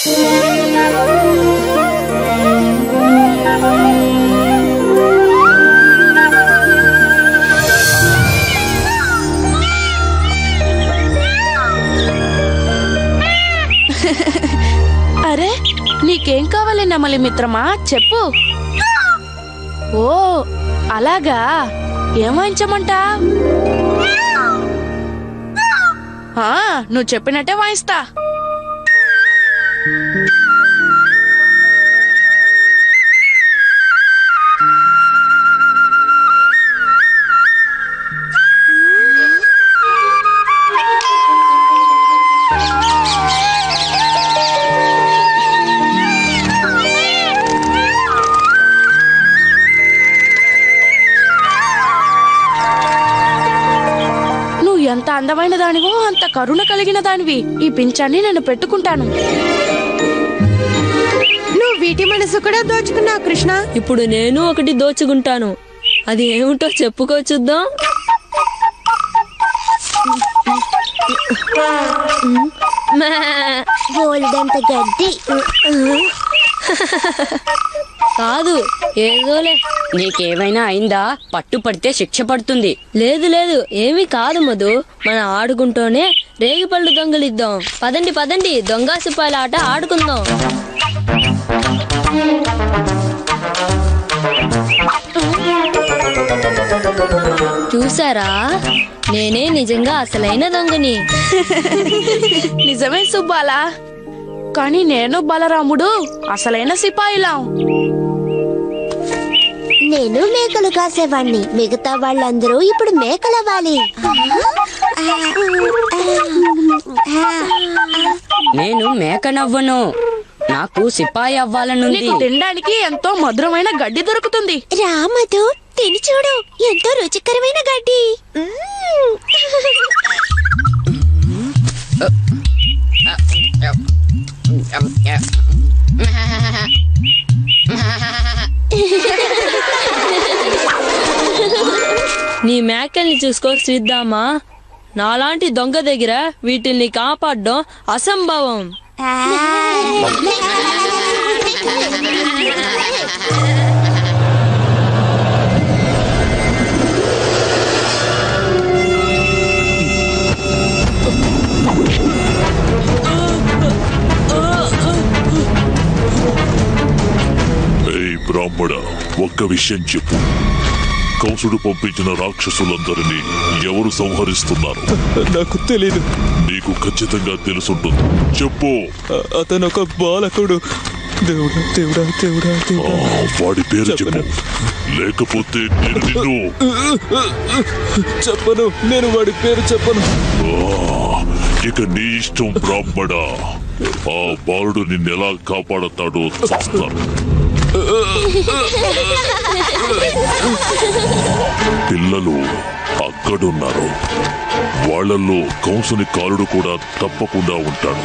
అరే, నీకేం కావాలి నెమలి మిత్రమా? చెప్పు. ఓ అలాగా, ఏం వాయించమంటా? నువ్వు చెప్పినట్టే వాయిస్తా. ఎంత అందమైన దానివో అంత కరుణ కలిగిన దానివి. ఈ పింఛాన్ని నేను పెట్టుకుంటాను. నువ్వు వీటి మనసు కూడా దోచుకున్నావు కృష్ణ. ఇప్పుడు నేను ఒకటి దోచుకుంటాను. అది ఏమిటో చెప్పుకో చూద్దాం. బోల్డంత గడ్డి కాదు, ఏదోలే. నీకేమైనా అయిందా? పట్టు పడితే శిక్ష పడుతుంది. లేదు లేదు, ఏమీ కాదు మధు. మనం ఆడుకుంటూనే రేగిపళ్ళు దొంగలిద్దాం. పదండి పదండి, దొంగ సిపాయిల ఆట ఆడుకుందాం. చూసారా, నేనే నిజంగా అసలైన దొంగని. నిజమే సుబ్బాలా, కానీ నేను బలరాముడు అసలైన సిపాయిలా. నేను మేకలు కాసేవాణ్ణి. మిగతా వాళ్ళందరూ ఇప్పుడు మేకలవ్వాలి. నేను మేకనవ్వను, నాకు సిపాయి అవ్వాలనుంది. నీకు తినడానికి ఎంతో మధురమైన గడ్డి దొరుకుతుంది. రామధు, తిని చూడు, ఎంతో రుచికరమైన గడ్డి. నీ మేకల్ని చూసుకో శ్రీద్దామా. నాలాంటి దొంగ దగ్గర వీటిల్ని కాపాడడం అసంభవం. బ్రాహ్మణ, ఒక్క విషయం చెప్పు. కంసుడు పంపించిన రాక్షసులందరినీ ఎవరు సంహరిస్తున్నారు? నాకు తెలీదు. నీకు ఖచ్చితంగా తెలుసుంటుంది, చెప్పు. అతను ఒక బాలకుడు. దేవుడా దేవుడా దేవుడా దేవుడా. వాడి పేరు చెప్పు, లేకపోతే నేను నిన్ను చెప్పను. నేను వాడి పేరు చెప్పను. ఇక నీ ఇష్టం బ్రాహ్మణ. ఆ బాలుడు నిన్నెలా కాపాడతాడో చూస్తాను. పిల్లలు అక్కడున్నారు. వాళ్లలో కంసుని కాలుడు కూడా తప్పకుండా ఉంటాడు.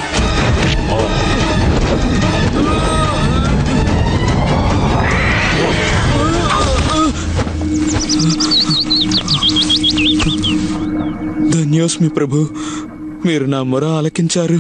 ధన్యోస్మి ప్రభు, మీరు నా మొర ఆలకించారు.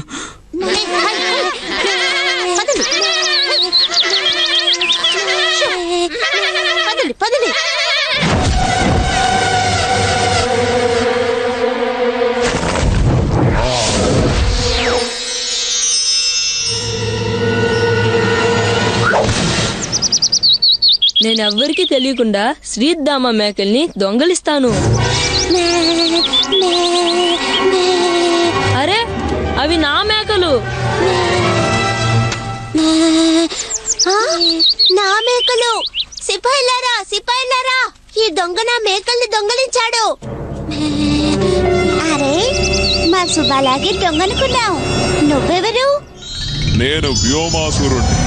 నేనెవ్వరికీ తెలియకుండా శ్రీద్దామ మేకల్ని దొంగలిస్తాను. అరే, అవి నా మేకలు. నా మేకలు. సిపాయిలారా సిపాయిలారా, ఈ దొంగ నా మేకల్ని దొంగలించాడు. అరే, మా సుబ్బాలాగే దొంగనుకున్నావు. నువ్వెవరు? నేను వ్యోమాసురుణ్ణి.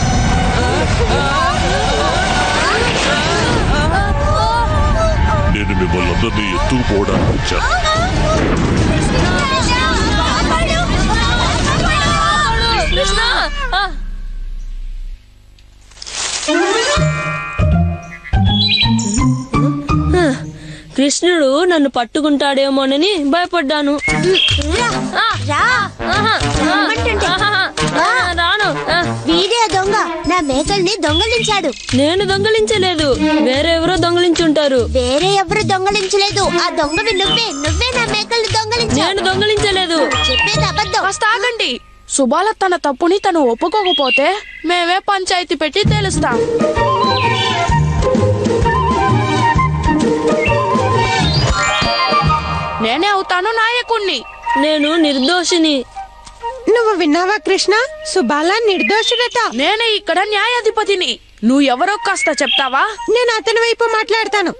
నేను మిమ్మల్ని అందరినీ ఎత్తుకుపోవడానికి వచ్చాను. కృష్ణుడు నన్ను పట్టుకుంటాడేమోనని భయపడ్డాను. రాను. మిఠాయిల్ని దొంగలించాడు. నేను దొంగలించలేదు, వేరెవరో దొంగలించుంటారు. వేరే ఎవరు దొంగలించలేదు. ఆ దొంగవి నువ్వే నా మేకల్ని దొంగలించావు. నేను దొంగలించలేదు. చెప్పేది అబద్ధం. కాస్త ఆగండి. సుబాల తన తప్పుని తను ఒప్పుకోకపోతే మేమే పంచాయతీ పెట్టి తేలుస్తాం. నేనే అవుతాను నాయకుణ్ణి. నేను నిర్దోషిని. నువ్వు విన్నావా కృష్ణ? సుబాల నిర్దోషుడట. నేనే ఇక్కడ న్యాయాధిపతిని. నువ్వు ఎవరో కాస్త చెప్తావా? నేను అతని వైపు మాట్లాడతాను.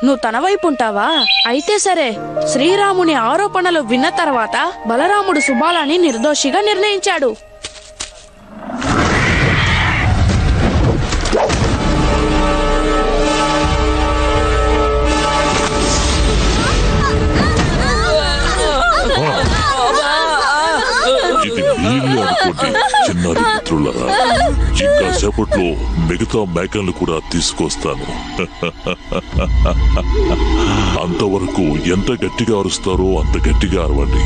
నువ్వు తన వైపు ఉంటావా? అయితే సరే. శ్రీరాముని ఆరోపణలు విన్న తర్వాత బలరాముడు సుబాలని నిర్దోషిగా నిర్ణయించాడు. ఇది మీరే అనుకోండి చిన్నారి మిత్రులరా. ఇంకా సేపట్లో మిగతా మేకలను కూడా తీసుకొస్తాను. అంతవరకు ఎంత గట్టిగా అరుస్తారో అంత గట్టిగా అరవండి.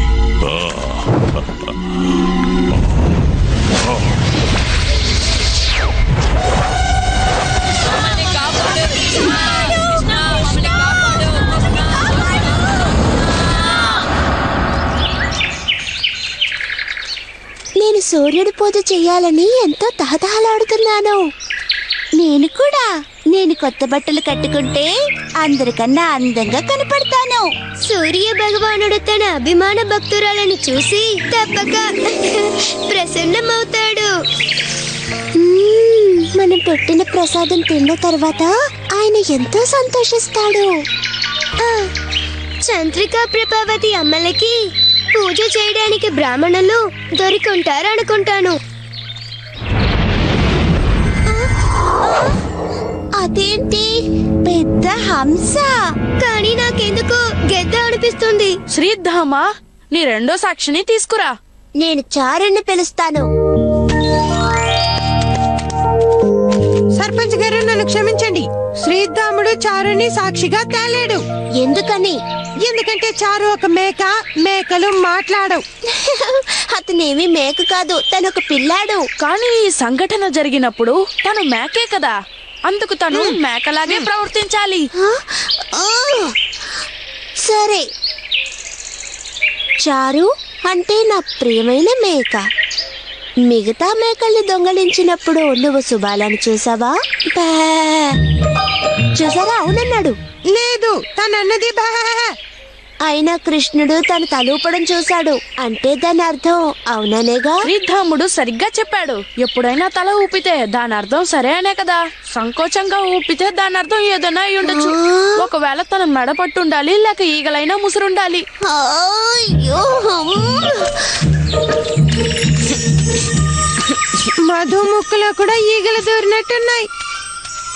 నేను సూర్యుడి పూజ చెయ్యాలని ఎంతో తహతహలాడుతున్నాను. నేను కూడా. నేను కొత్త బట్టలు కట్టుకుంటే అందరికన్నా అందంగా కనపడతాను. సూర్య భగవానుడు తన అభిమాన భక్తురాలను చూసి తప్పక ప్రసన్నమవుతాడు. మనం పెట్టిన ప్రసాదం తిన్న తర్వాత ఆయన ఎంతో సంతోషిస్తాడు. చంద్రికా ప్రభావతి అమ్మలకి పూజ చేయడానికి బ్రాహ్మణులు దొరికుంటారనుకుంటాను. అదేంటి పెద్ద హంస? కానీ నాకెందుకు గెద్ద అనిపిస్తుంది. శ్రీధామా, నీ రెండో సాక్షిని తీసుకురా. నేను చారుణ్ణి పిలుస్తాను. సర్పంచ్ గారు నన్ను క్షమించండి. శ్రీరాముడు చారుని సాక్షిగా తేలేడు. ఎందుకని? ఎందుకంటే చారు ఒక మేక, మేకలు మాట్లాడవు. అతనేమి మేక కాదు, తను ఒక పిల్లాడు. కానీ ఈ సంఘటన జరిగినప్పుడు తను మేకే కదా, అందుకు తను మేకలాగే ప్రవర్తించాలి. సరే, చారు అంటే నా ప్రియమైన మేక. మిగతా మేకల్ని దొంగలించినప్పుడు నువ్వు సుబాలను చూసావా? చూసారా? అవునన్నాడు. లేదు, తనన్నది బా. అయినా కృష్ణుడు తన తలూపడం చూశాడు. అంటే దాని అర్థం అవుననేగా. శ్రీధాముడు సరిగ్గా చెప్పాడు. ఎప్పుడైనా తల ఊపితే దాని అర్థం సరే అనే కదా. సంకోచంగా ఊపితే దాని అర్థం ఏదైనా అయి ఉండొచ్చు. ఒకవేళ తన మెడ పట్టుండాలి, లేక ఈగలైనా ముసురుండాలి. మధు ముక్కులో కూడా ఈగలు దూరినట్టున్నాయి.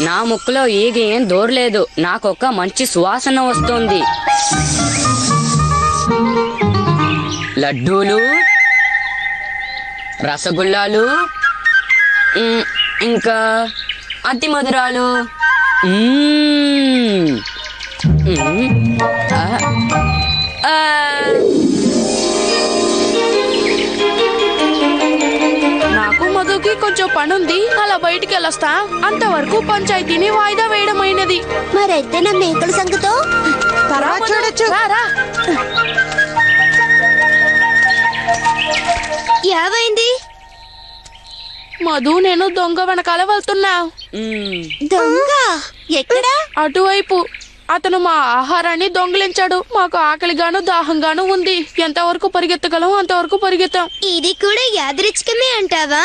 నా ముక్కులో ఈగ ఏం దూరలేదు, నాకొక మంచి సువాసన వస్తుంది. లడ్డూలు, రసగుల్లాలు, ఇంకా అతి మధురాలు. నాకు మధుకి కొంచెం పనుంది, అలా బయటికి వెళ్ళొస్తా. అంతవరకు పంచాయతీని వాయిదా వేయడమైనది. మరైతే నా మేకల సంగతో తర్వాత చూడొచ్చు. ఏమైంది? మధు, నేను దొంగ వెనకాల వెళ్తున్నా. దొంగ ఎక్కడా? అటువైపు. అతను మా ఆహారాన్ని దొంగిలించాడు. మాకు ఆకలిగాను దాహంగాను ఉంది. ఎంతవరకు పరిగెత్తగలం అంతవరకు పరిగెత్తాం. ఇది కూడా యాదృచ్ఛికమే అంటావా?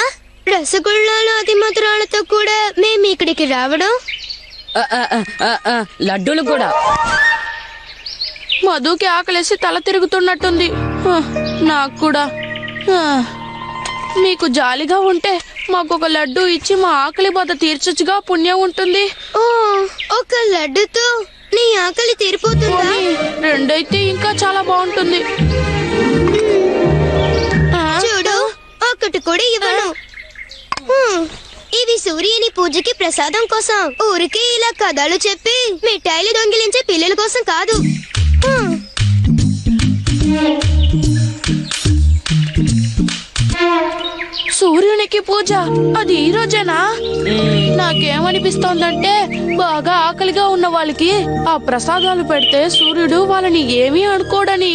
రసగుల్లాలు అతి మధురాలతో కూడా మేము ఇక్కడికి రావడం. లడ్డూలు కూడా. మధుకి ఆకలేసి తల తిరుగుతున్నట్టుంది. నాకు కూడా. మీకు జాలిగా ఉంటే మాకొక లడ్డు ఇచ్చి మా ఆకలి బాధ తీర్చొచ్చుగా, పుణ్యం ఉంటుంది. ఓ, ఒక లడ్డుతో నీ ఆకలి తీరిపోతుందా? రెండైతే ఇంకా చాలా బాగుంటుంది. చూడు, ఒకటి కూడా ఇవ్వను. ఇవి సూర్యుని పూజకి ప్రసాదం కోసం. ఊరికి ఇలా కథలు చెప్పి మిఠాయిలు దొంగిలించే పిల్లల కోసం కాదు. సూర్యునికి పూజ అది ఈ రోజేనా? నాకేమనిపిస్తోందంటే బాగా ఆకలిగా ఉన్న వాళ్ళకి ఆ ప్రసాదాలు పెడితే సూర్యుడు వాళ్ళని ఏమీ అనుకోడని.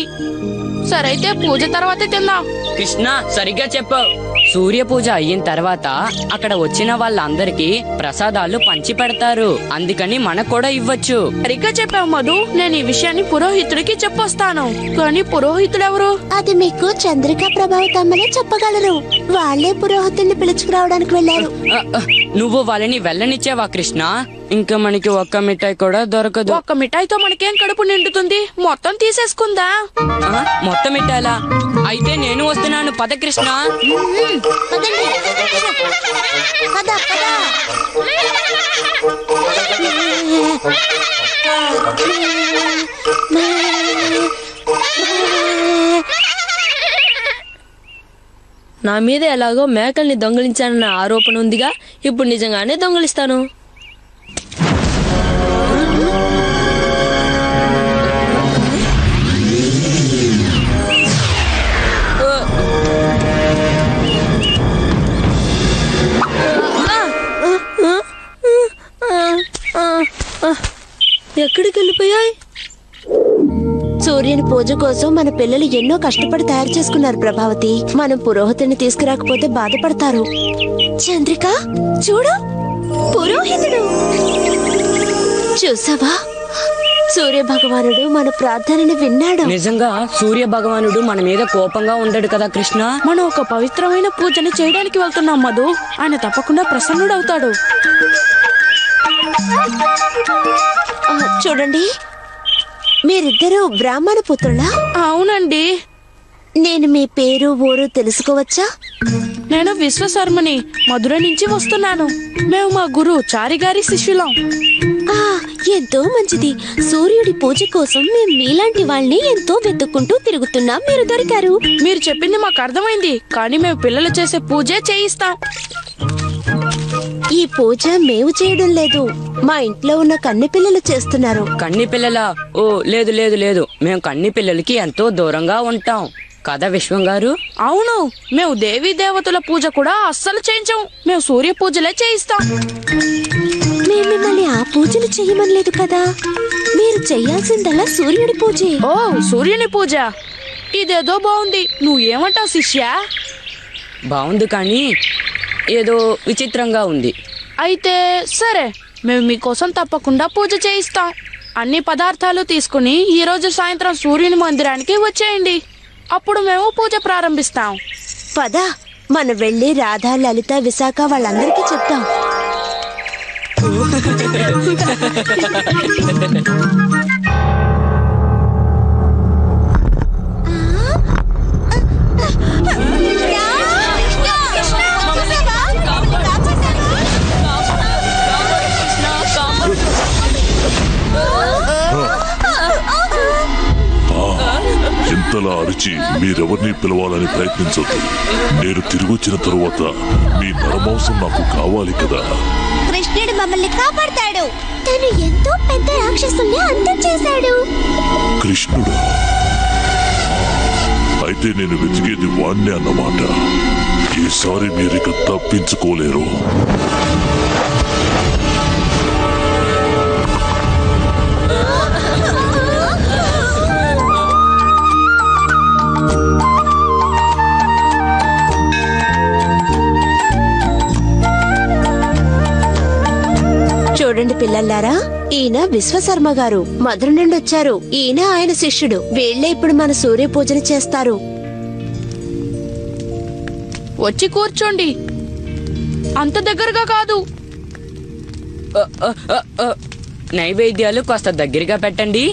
సరైతే పూజ తర్వాతే తిందాం. కృష్ణ సరిగ్గా చెప్పావు. సూర్య పూజ అయిన తర్వాత అక్కడ వచ్చిన వాళ్ళందరికీ ప్రసాదాలు పంచి పెడతారు. అందుకని మనకు కూడా ఇవ్వచ్చు. సరిగ్గా చెప్పావు మధు. నేను ఈ విషయాన్ని పురోహితుడికి చెప్పొస్తాను. కానీ పురోహితుడెవరు? అది మీకు చంద్రిక ప్రభావతమ్మలే చెప్పగలరు. వాళ్లే పురోహితుల్ని పిలుచుకురావడానికి వెళ్లారు. నువ్వు వాళ్ళని వెళ్ళనిచ్చావా కృష్ణ? ఇంకా మనకి ఒక్క మిఠాయి కూడా దొరకదు. ఒక్క మిఠాయితో మనకేం కడుపు నిండుతుంది? మొత్తం తీసేసుకుందా? మొత్తం మిఠాయిలా? అయితే నేను వస్తున్నాను. పద కృష్ణ. పదండి. పద, పద. నా మీద ఎలాగో మేకల్ని దొంగిలించానన్న ఆరోపణ ఉందిగా, ఇప్పుడు నిజంగానే దొంగిలిస్తాను. ఎక్కడికి వెళ్ళిపోయాయి? సూర్యుని పూజ కోసం మన పిల్లలు ఎన్నో కష్టపడి తయారు చేసుకున్నారు ప్రభావతి. మనం పురోహితుడిని తీసుకురాకపోతే బాధపడతారు. చంద్రిక చూడు, పురోహితుడు చూసావా? సూర్య భగవానుడు మన ప్రార్థనని విన్నాడు. నిజంగా సూర్య భగవానుడు మన మీద కోపంగా ఉండడు కదా కృష్ణ? మనం ఒక పవిత్రమైన పూజని చేయడానికి వెళ్తున్నాం మధు. ఆయన తప్పకుండా ప్రసన్నుడవుతాడు. చూడండి, మీరిద్దరూ బ్రాహ్మణ పుత్రులా? అవునండి. నేను మీ పేరు ఊరు తెలుసుకోవచ్చా? నేను విశ్వశర్మని, మధుర నుంచి వస్తున్నాను. మేము మా గురు చారి గారి శిష్యులం. ఎంతో మంచిది. సూర్యుడి పూజ కోసం మేము మీలాంటి వాళ్ళని ఎంతో వెతుక్కుంటూ తిరుగుతున్నాం. మీరు దొరికారు. మీరు చెప్పింది మాకు అర్థమైంది. కానీ మేము పిల్లలు చేసే పూజే చేయిస్తాం. ఈ పూజ మేము చేయడం లేదు, మా ఇంట్లో ఉన్న కన్నె పిల్లలు చేస్తున్నారు. కన్ని పిల్లలా? ఓ లేదు లేదు లేదు, మేము కన్ని పిల్లలకి ఎంతో దూరంగా ఉంటాం కదా విశ్వం గారు? అవును, మేము దేవీ దేవతల పూజ కూడా అస్సలు చేయించాం. మేము సూర్య పూజలే చేయిస్తాం. మేము మిమ్మల్ని ఆ పూజలు చెయ్యమనలేదు కదా. మీరు చెయ్యాల్సిందల్లా సూర్యుడి పూజే. ఓ సూర్యుని పూజ, ఇదేదో బాగుంది. నువ్వేమంటావు శిష్య? బాగుంది, కానీ ఏదో విచిత్రంగా ఉంది. అయితే సరే, మేము మీకోసం తప్పకుండా పూజ చేయిస్తాం. అన్ని పదార్థాలు తీసుకుని ఈ రోజు సాయంత్రం సూర్యుని మందిరానికి వచ్చేయండి. అప్పుడు మేము పూజ ప్రారంభిస్తాం. పద, మనం వెళ్ళి రాధా, లలిత, విశాఖ వాళ్ళందరికీ చెప్తాం. ఇంతలా అరిచి మీరెవరిని పిలవాలని ప్రయత్నించొద్దు. నేను తిరిగి వచ్చిన తరువాత మీ నరమాంసం నాకు కావాలి కదా. కృష్ణుడు మమ్మల్ని కాపాడతాడు. తను ఎంతో పెద్ద రాక్షసుల్ని అంతం చేశాడు. కృష్ణుడు? అయితే నేను వెతికేది వాణ్ణే అన్నమాట. ఈసారి మీరిక తప్పించుకోలేరు. చూడండి పిల్లల్లారా, ఈయన విశ్వశర్మ గారు మధుర నుండి వచ్చారు. ఈయన ఆయన శిష్యుడు. వీళ్ళే ఇప్పుడు మన సూర్య పూజను చేస్తారు. వచ్చి కూర్చోండి. అంత దగ్గరగా కాదు. నైవేద్యాలు కాస్త దగ్గరగా పెట్టండి.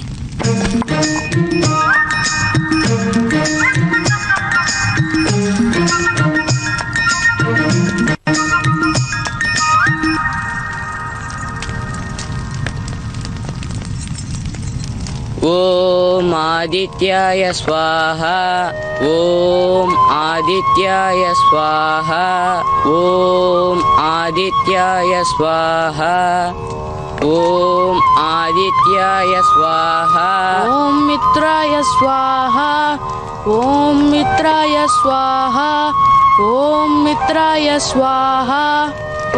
ఓం ఆదిత్యాయ స్వాహ. ఓం ఆదిత్యాయ స్వాహ. ఓం ఆదిత్యాయ స్వాహ. ఓం ఆదిత్యాయ స్వాహ. ఓం మిత్రాయ స్వాహ. ఓం మిత్రాయ స్వాహ. ఓం మిత్రాయ మిత్రాయ స్వాహ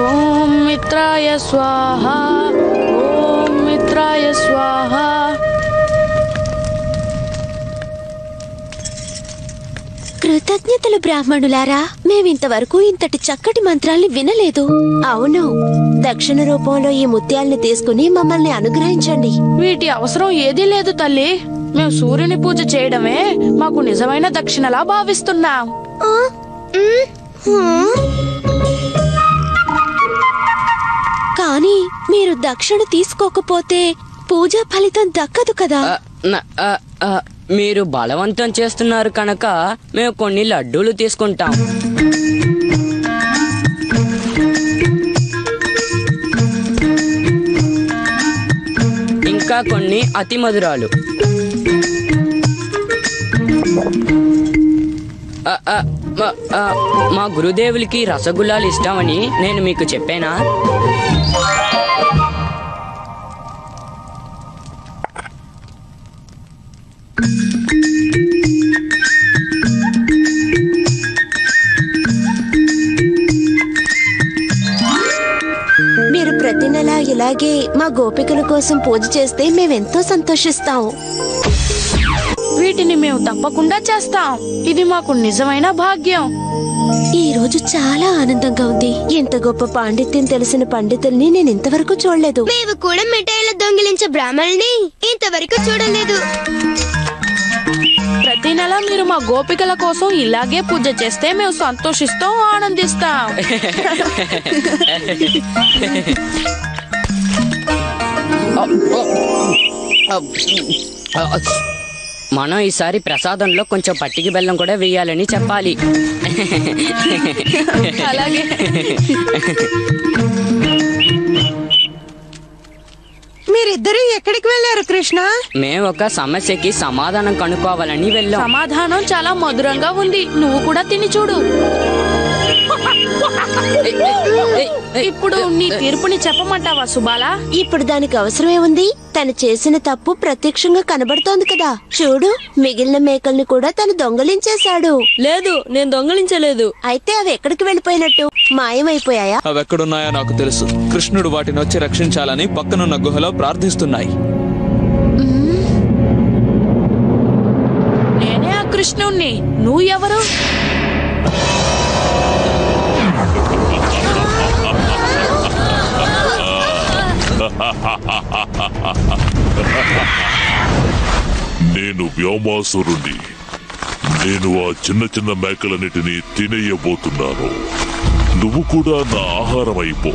ఓం మిత్రాయ స్వాహ ఓం మిత్రాయ స్వాహ. కృతజ్ఞతలు బ్రాహ్మణులారా, మేమింతవరకు ఇంతటి చక్కటి మంత్రాల్ని వినలేదు. అవును, దక్షిణ రూపంలో ఈ ముత్యాల్ని తీసుకుని మమ్మల్ని అనుగ్రహించండి. వీటి అవసరం ఏదీ లేదు తల్లి. మేము సూర్యుని పూజ చేయడమే మాకు నిజమైన దక్షిణలా భావిస్తున్నాం. కానీ మీరు దక్షిణ తీసుకోకపోతే పూజా ఫలితం దక్కదు కదా. మీరు బలవంతం చేస్తున్నారు కనుక మేము కొన్ని లడ్డూలు తీసుకుంటాం. ఇంకా కొన్ని అతి మధురాలు. మా గురుదేవులకి రసగుల్లాలు ఇష్టమని నేను మీకు చెప్పానా? మీరు ప్రతి నెల ఇలాగే మా గోపికల కోసం పూజ చేస్తే మేమెంతో సంతోషిస్తాం. వీటిని మేము తప్పకుండా చేస్తాం. ఇది మాకు నిజమైన భాగ్యం. ఈ రోజు చాలా ఆనందంగా ఉంది. ఇంత గొప్ప పాండిత్యం తెలిసిన పండితుల్ని నేను ఇంతవరకు చూడలేదు. మేము కూడా మిఠాయిలు దొంగిలించే బ్రాహ్మణుల్ని ఇంతవరకు చూడలేదు. ప్రతి నెల మీరు మా గోపికల కోసం ఇలాగే పూజ చేస్తే మేము సంతోషిస్తాం, ఆనందిస్తాం. మనం ఈసారి ప్రసాదంలో కొంచెం పట్టికి బెల్లం కూడా వేయాలని చెప్పాలి. అలాగే. మీరిద్దరూ ఎక్కడికి వెళ్ళారు కృష్ణ? మేము ఒక సమస్యకి సమాధానం కనుక్కోవాలని వెళ్ళాం. సమాధానం చాలా మధురంగా ఉంది. నువ్వు కూడా తిని చూడు. ఇప్పుడు నీ తీర్పుని చెప్పమంటావా సుబాలా? ఇప్పుడు దానికి అవసరమే ఉంది. తను చేసిన తప్పు ప్రత్యక్షంగా కనబడుతోంది కదా. చూడు, మిగిలిన మేకల్ని కూడా తను దొంగలించేశాడు. లేదు, నేను దొంగలించలేదు. అయితే అవి ఎక్కడికి వెళ్ళిపోయినట్టు? మాయమైపోయాయా? అవెక్కడున్నాయో నాకు తెలుసు. కృష్ణుడు వాటిని వచ్చి రక్షించాలని పక్కనున్న గుహలో ప్రార్థిస్తున్నాయి. నేనే ఆ కృష్ణుణ్ణి. నువ్వు ఎవరు? నేను వ్యోమాసురుణ్ణి. నేను ఆ చిన్న చిన్న మేకలన్నిటినీ తినేయబోతున్నాను. నువ్వు కూడా నా ఆహారం అయిపో.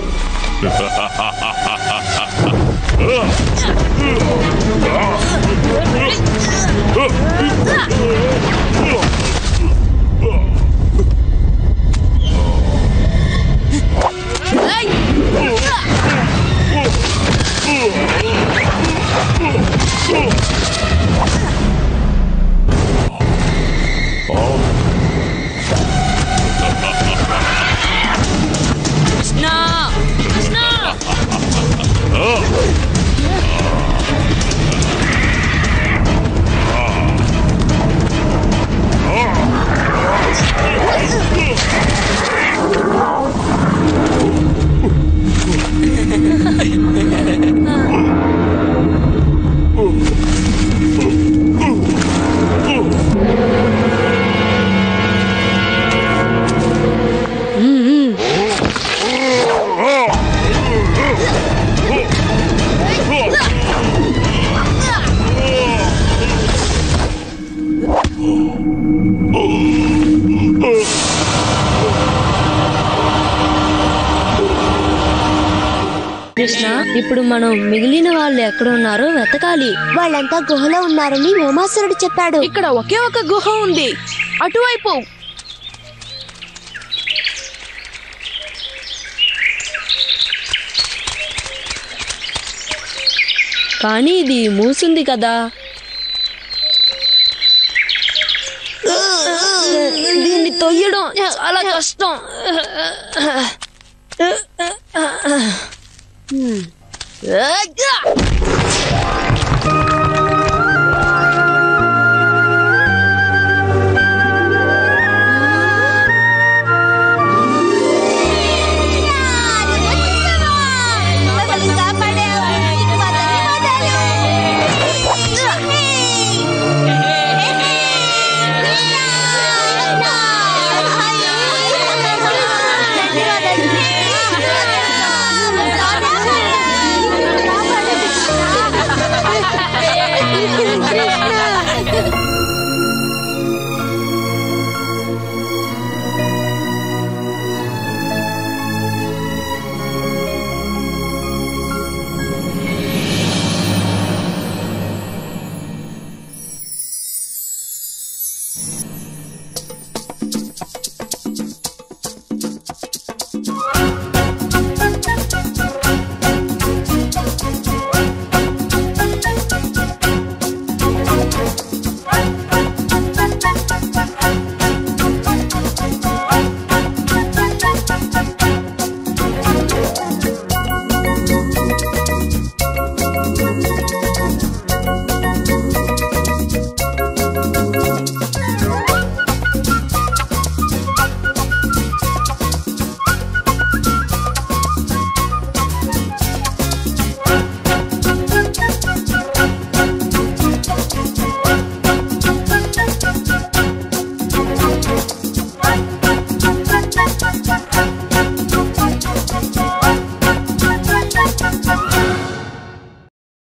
కృష్ణ, ఇప్పుడు మనం మిగిలిన వాళ్ళు ఎక్కడ ఉన్నారో వెతకాలి. వాళ్ళంతా గుహలో ఉన్నారని ఉమాసురుడు చెప్పాడు. ఇక్కడ ఒకే ఒక గుహ ఉంది, అటువైపు. కానీ ఇది మూసుంది కదా. దీన్ని తొయ్యడం చాలా కష్టం.